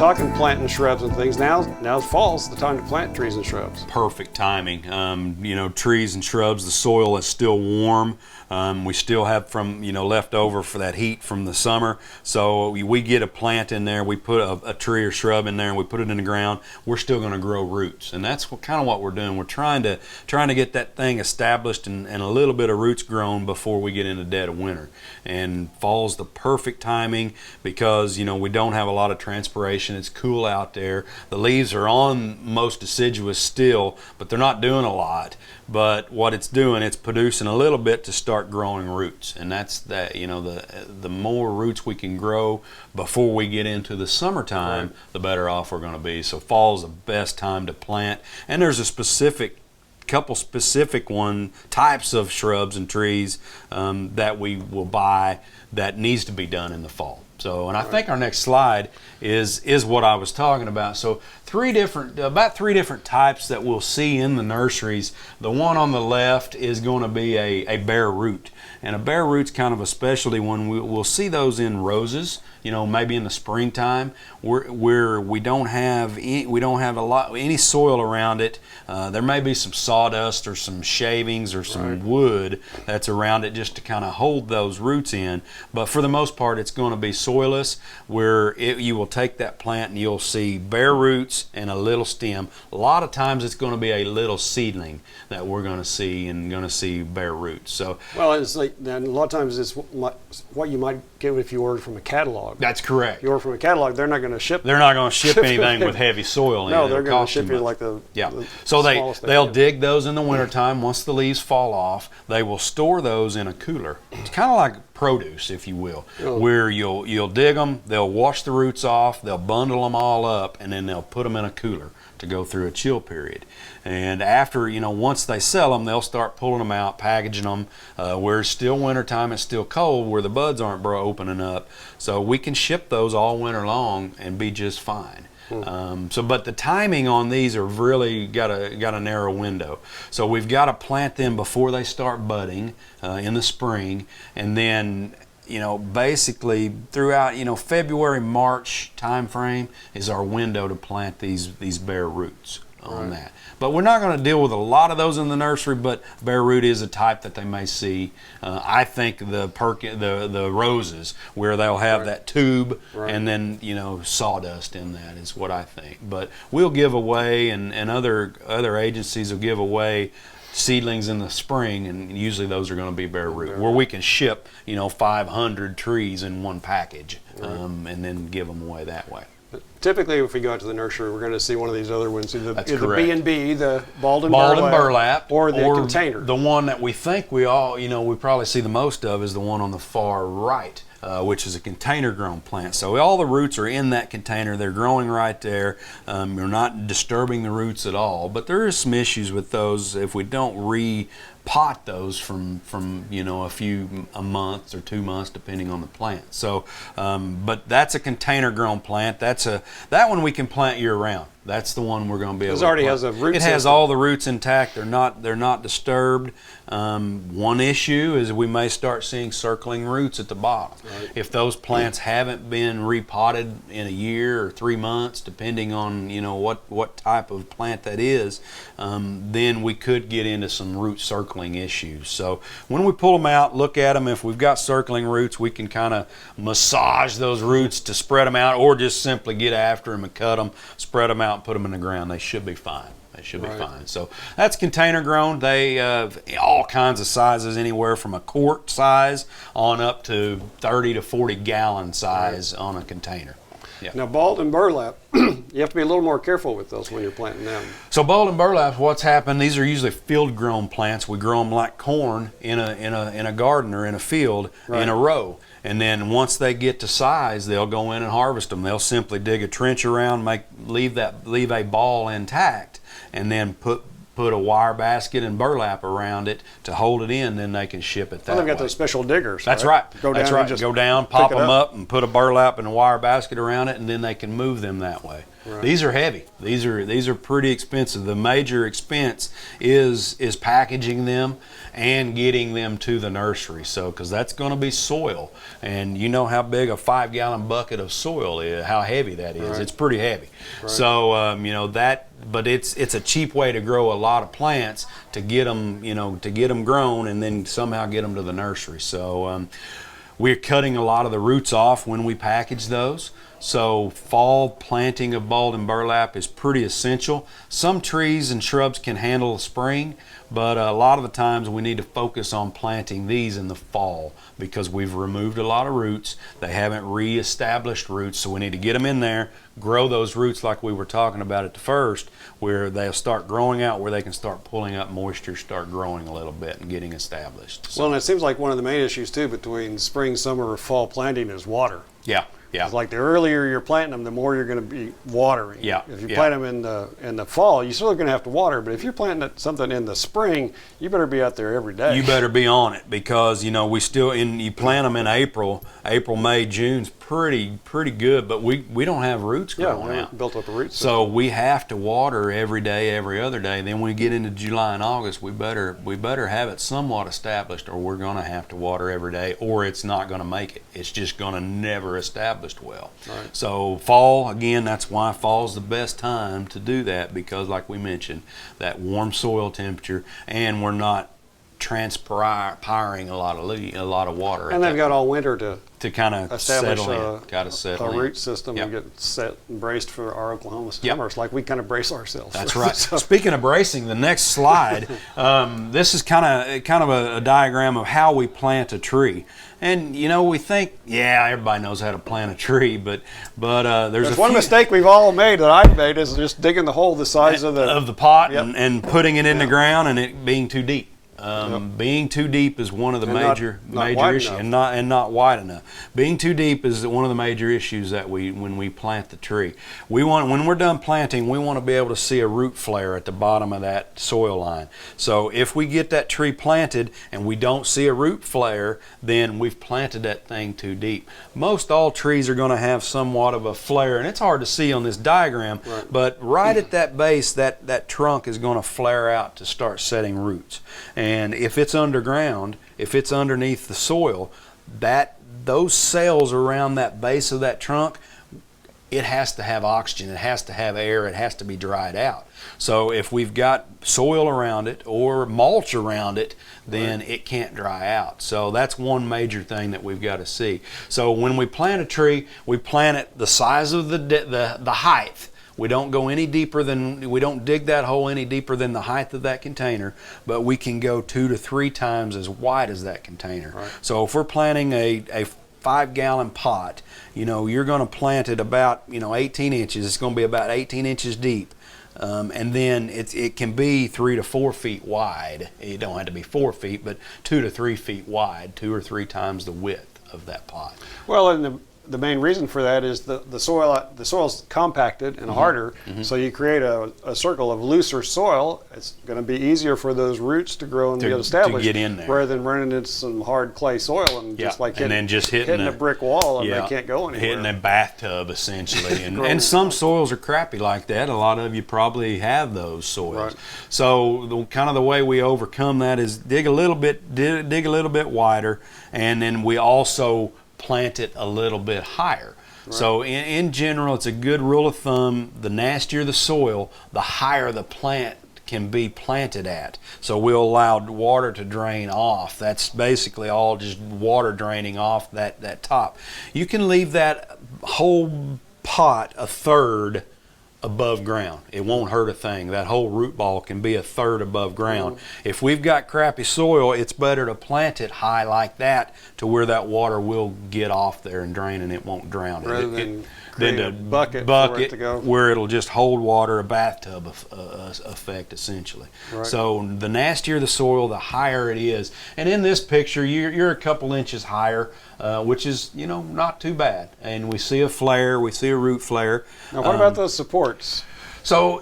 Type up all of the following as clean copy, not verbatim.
talking planting shrubs and things, now fall's the time to plant trees and shrubs. Perfect timing. You know, trees and shrubs, the soil is still warm. We still have left over for that heat from the summer. So we get a plant in there, we put a tree or shrub in there, and we put it in the ground. We're still going to grow roots, and that's kind of what we're doing. We're trying to get that thing established and a little bit of roots grown before we get into dead of winter. And fall's the perfect timing because we don't have a lot of transpiration. It's cool out there. The leaves are on most deciduous still, but they're not doing a lot. But what it's doing, it's producing a little bit to start growing roots, and that's that. The more roots we can grow before we get into the summertime, right, the better off we're going to be. So fall's the best time to plant, and there's a couple specific types of shrubs and trees that we will buy that needs to be done in the fall. So, and I think our next slide is what I was talking about. So about three different types that we'll see in the nurseries. The one on the left is going to be a bare root. And a bare root's kind of a specialty one. We'll see those in roses, maybe in the springtime where we don't have any soil around it. There may be some sawdust or some shavings or some wood that's around it just to kind of hold those roots in. But for the most part, it's going to be soilless, where you will take that plant and you'll see bare roots and a little stem. A lot of times it's going to be a little seedling that we're going to see bare roots. So it's like, and a lot of times it's what you might get if you order from a catalog. That's correct. If you order from a catalog, they're not going to ship. They're not going to ship anything with heavy soil in it. No, they're going to ship you like the So they'll dig those in the wintertime. Once the leaves fall off, they will store those in a cooler. It's kind of like produce, if you will, where you'll dig them, they'll wash the roots off, they'll bundle them all up, and then they'll put them in a cooler to go through a chill period. And after, once they sell them, they'll start pulling them out, packaging them, where it's still wintertime, it's still cold, where the buds aren't opening up. So we can ship those all winter long and be just fine. But the timing on these are really got a narrow window. So we've got to plant them before they start budding in the spring, and then basically throughout February, March time frame is our window to plant these bare roots on that. But we're not going to deal with a lot of those in the nursery, but bare root is a type that they may see. I think the roses, where they'll have that tube and then sawdust in that, is what I think. But we'll give away, and other agencies will give away seedlings in the spring, and usually those are going to be bare root, where we can ship 500 trees in one package, and then give them away that way. Typically, if we go out to the nursery, we're going to see one of these other ones, either B&B, the balled and burlap, or the container. The one that we think we probably see the most of is the one on the far right, which is a container grown plant. So all the roots are in that container. They're growing right there. We're not disturbing the roots at all, but there is some issues with those if we don't repot those from a month or 2 months, depending on the plant. So but that's a container grown plant. That one we can plant year round. That's the one we're going to be able to plant. It already has a root system. It has all the roots intact. They're not disturbed. One issue is we may start seeing circling roots at the bottom. Right. If those plants haven't been repotted in a year or 3 months, depending on what type of plant that is, then we could get into some root circling issues. So when we pull them out, look at them. If we've got circling roots, we can kind of massage those roots to spread them out, or just simply get after them and cut them, spread them out, and put them in the ground. They should be fine. They should be fine. So that's container grown. They all kinds of sizes, anywhere from a quart size on up to 30 to 40 gallon size on a container. Yeah. Now, balled and burlap, you have to be a little more careful with those when you're planting them. So balled and burlap, what's happened? These are usually field-grown plants. We grow them like corn in a garden or in a field in a row. And then once they get to size, they'll go in and harvest them. They'll simply dig a trench around, leave a ball intact, and then put a wire basket and burlap around it to hold it in. Then they can ship it that way. They've got those special diggers. That's right. Go down, pop them up, and put a burlap and a wire basket around it, and then they can move them that way. Right. These are heavy. These are pretty expensive. The major expense is packaging them, and getting them to the nursery. So, because that's going to be soil, and you know how big a 5-gallon bucket of soil is, how heavy that is. It's pretty heavy. So, you know that. But it's a cheap way to grow a lot of plants to get them, you know, to get them grown and then somehow get them to the nursery. So we're cutting a lot of the roots off when we package those. So fall planting of balled and burlap is pretty essential. Some trees and shrubs can handle spring, but a lot of the times we need to focus on planting these in the fall because we've removed a lot of roots. They haven't re-established roots, so we need to get them in there, grow those roots like we were talking about at the first, where they'll start growing out, where they can start pulling up moisture, start growing a little bit and getting established. So, well, and it seems like one of the main issues too between spring, summer, or fall planting is water. yeah. Yeah. It's like the earlier you're planting them, the more you're going to be watering. Yeah. If you plant them in the fall, you're still going to have to water. But if you're planting something in the spring, you better be out there every day. You better be on it because, you know, you plant them in April, May, June's pretty good, but we don't have roots growing out. Built up a root system. So we have to water every day, every other day. Then when we get into July and August, we better have it somewhat established, or we're going to have to water every day, or it's not going to make it. It's just going to never establish well. Right. So fall, again, that's why fall's the best time to do that, because like we mentioned, that warm soil temperature, and we're not transpiring a lot of water. And they've got all winter to kind of establish settle a in. root system and get set and braced for our Oklahoma summers, like we kind of brace ourselves. That's right. Speaking of bracing, the next slide, this is kind of a diagram of how we plant a tree. And you know, we think, everybody knows how to plant a tree, but there's one mistake we've all made that I've made is just digging the hole the size of the pot and putting it in the ground and it being too deep. Being too deep is one of the major issues, and not wide enough. Being too deep is one of the major issues that when we plant the tree. When we're done planting, we want to be able to see a root flare at the bottom of that soil line. So if we get that tree planted and we don't see a root flare, then we've planted that thing too deep. Most all trees are going to have somewhat of a flare, and it's hard to see on this diagram, but right at that base, that trunk is going to flare out to start setting roots. And if it's underground, if it's underneath the soil, those cells around that base of that trunk, it has to have oxygen, it has to have air, it has to be dried out. So if we've got soil around it or mulch around it, then it can't dry out. So that's one major thing that we've got to see. So when we plant a tree, we plant it the size of the height. We don't go any deeper we don't dig that hole any deeper than the height of that container, but we can go 2 to 3 times as wide as that container. Right. So if we're planting a 5-gallon pot, you know, you're going to plant it about, 18 inches. It's going to be about 18 inches deep. And then it can be 3 to 4 feet wide. It don't have to be 4 feet, but 2 to 3 feet wide, 2 or 3 times the width of that pot. Well, and the main reason for that is the soil's compacted and harder, so you create a circle of looser soil. It's going to be easier for those roots to grow and get established, to get in there, rather than running into some hard clay soil and just like hitting a brick wall and they can't go anywhere. Hitting a bathtub essentially, and some soils are crappy like that. A lot of you probably have those soils. Right. So the way we overcome that is dig a little bit wider, and then we also plant it a little bit higher. Right. So in general, it's a good rule of thumb, the nastier the soil, the higher the plant can be planted at. So we'll allow water to drain off. That's basically all just water draining off that top. You can leave that whole pot a third above ground. It won't hurt a thing. That whole root ball can be a third above ground. If we've got crappy soil, it's better to plant it high like that to where that water will get off there and drain and it won't drown it. Rather than a bucket for it to go. Where it'll just hold water, a bathtub effect essentially. Right. So the nastier the soil, the higher it is. And in this picture, you're a couple inches higher, which is not too bad. And we see a flare, we see a root flare. Now what about those supports? So,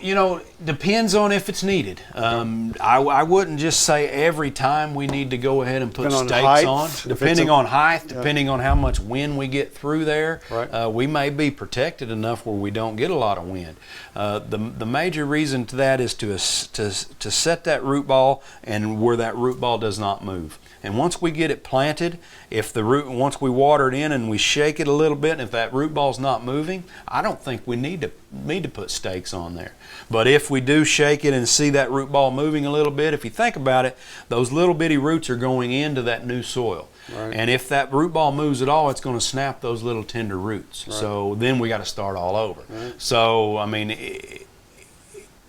depends on if it's needed. I wouldn't just say every time we need to go ahead and put Depending on stakes height, on. if Depending it's a- on height, depending on how much wind we get through there, Right. we may be protected enough where we don't get a lot of wind. The major reason to that is to set that root ball and where that root ball does not move. And once we get it planted, once we water it in and we shake it a little bit, and if that root ball's not moving, I don't think we need to put stakes on there. But if we do shake it and see that root ball moving a little bit, if you think about it, those little bitty roots are going into that new soil. Right. And if that root ball moves at all, it's going to snap those little tender roots. Right. So then we got to start all over. Right. So, I mean,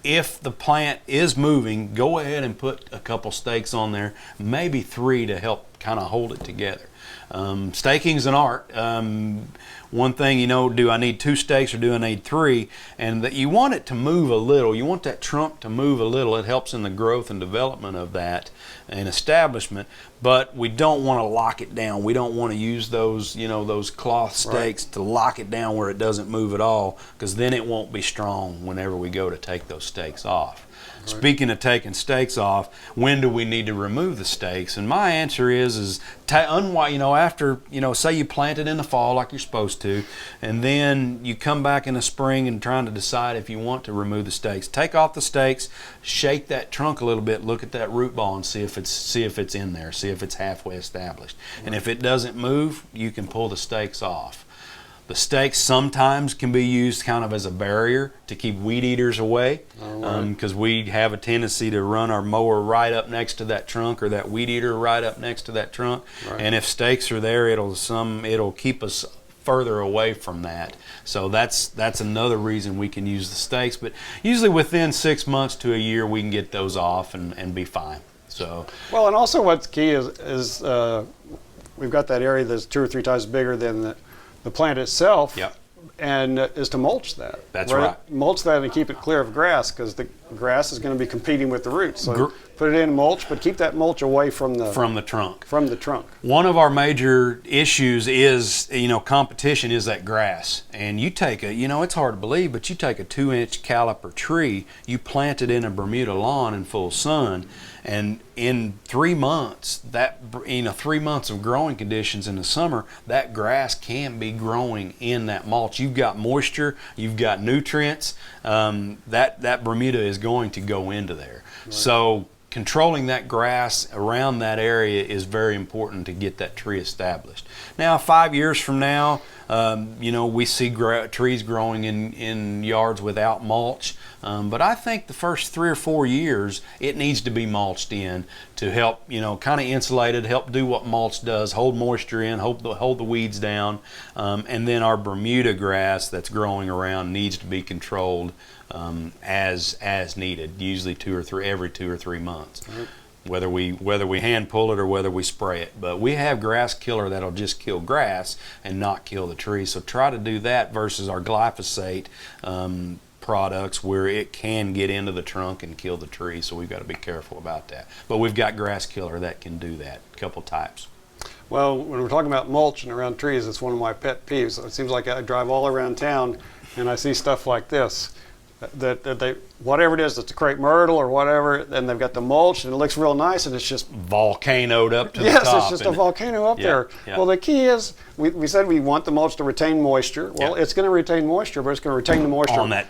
if the plant is moving, go ahead and put a couple stakes on there, maybe 3 to help kind of hold it together. Staking's an art. One thing, do I need 2 stakes or do I need 3? And that you want it to move a little. You want that trunk to move a little. It helps in the growth and development of that and establishment. But we don't want to lock it down. We don't want to use those, those cloth stakes to lock it down where it doesn't move at all, because then it won't be strong whenever we go to take those stakes off. Right. Speaking of taking stakes off, when do we need to remove the stakes? And my answer is after, say you plant it in the fall like you're supposed to, and then you come back in the spring and trying to decide if you want to remove the stakes. Take off the stakes, shake that trunk a little bit, look at that root ball and see if it's in there, see if it's halfway established. Right. And if it doesn't move, you can pull the stakes off. The stakes sometimes can be used kind of as a barrier to keep weed eaters away, because we have a tendency to run our mower right up next to that trunk, or that weed eater right up next to that trunk. Right. And if stakes are there, it'll keep us further away from that. So that's another reason we can use the stakes. But usually within 6 months to a year, we can get those off and be fine. So well, and also what's key is we've got that area that's 2 or 3 times bigger than the plant itself. Yep. And is to mulch that. That's right. Mulch that and keep it clear of grass, because the grass is going to be competing with the roots. So put it in mulch, but keep that mulch away from the trunk. From the trunk. One of our major issues is, competition is that grass. And you take it's hard to believe, but you take a 2-inch caliper tree, you plant it in a Bermuda lawn in full sun, and in 3 months, 3 months of growing conditions in the summer, that grass can be growing in that mulch. You've got moisture, you've got nutrients. That Bermuda is going to go into there. Right. So controlling that grass around that area is very important to get that tree established. Now, 5 years from now, we see trees growing in yards without mulch. But I think the first 3 or 4 years, it needs to be mulched in to help, kind of insulated, help do what mulch does, hold moisture in, hold the weeds down. And then our Bermuda grass that's growing around needs to be controlled as needed, usually every 2 or 3 months. Mm-hmm. Whether we hand pull it or whether we spray it. But we have grass killer that'll just kill grass and not kill the tree. So try to do that versus our glyphosate products, where it can get into the trunk and kill the tree. So we've got to be careful about that. But we've got grass killer that can do that, a couple types. Well, when we're talking about mulch and around trees, it's one of my pet peeves. It seems like I drive all around town and I see stuff like this. That they, whatever it is, it's a crepe myrtle or whatever, and they've got the mulch and it looks real nice, and it's just volcanoed up to the top. Yes, it's just a volcano up there. Yeah. Well, the key is we said we want the mulch to retain moisture. Well, it's going to retain moisture, but it's going to retain the moisture on that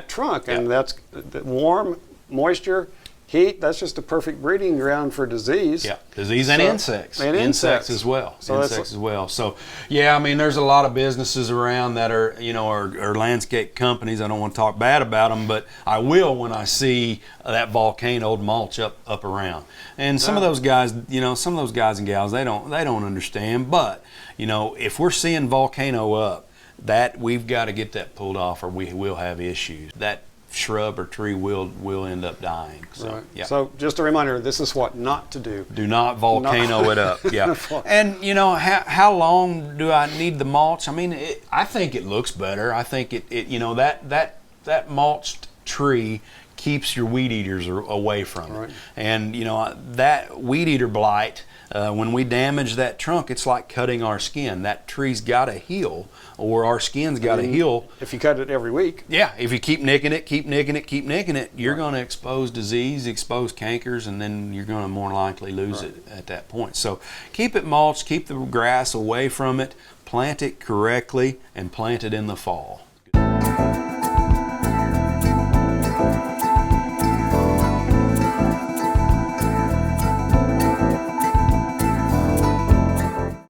trunk. And that's the warm moisture. Heat, that's just a perfect breeding ground for disease. Yeah, disease and insects. And insects as well. So insects as well. So, yeah, I mean, there's a lot of businesses around that are, are landscape companies. I don't want to talk bad about them, but I will when I see that volcanoed mulch up around. And some of those guys, some of those guys and gals, they don't understand. But, if we're seeing volcano up, that we've got to get that pulled off, or we will have issues. That shrub or tree will end up dying. So, right. Yeah. So just a reminder, this is what not to do. Do not volcano it up. Yeah. And how long do I need the mulch? I mean, I think it looks better. I think it that mulched tree keeps your weed eaters away from it. Right. And that weed eater blight When we damage that trunk, it's like cutting our skin. That tree's got to heal, or our skin's got to heal. If you cut it every week. Yeah, if you keep nicking it, keep nicking it, keep nicking it, you're going to expose disease, expose cankers, and then you're going to more likely lose it at that point. So keep it mulched, keep the grass away from it, plant it correctly, and plant it in the fall.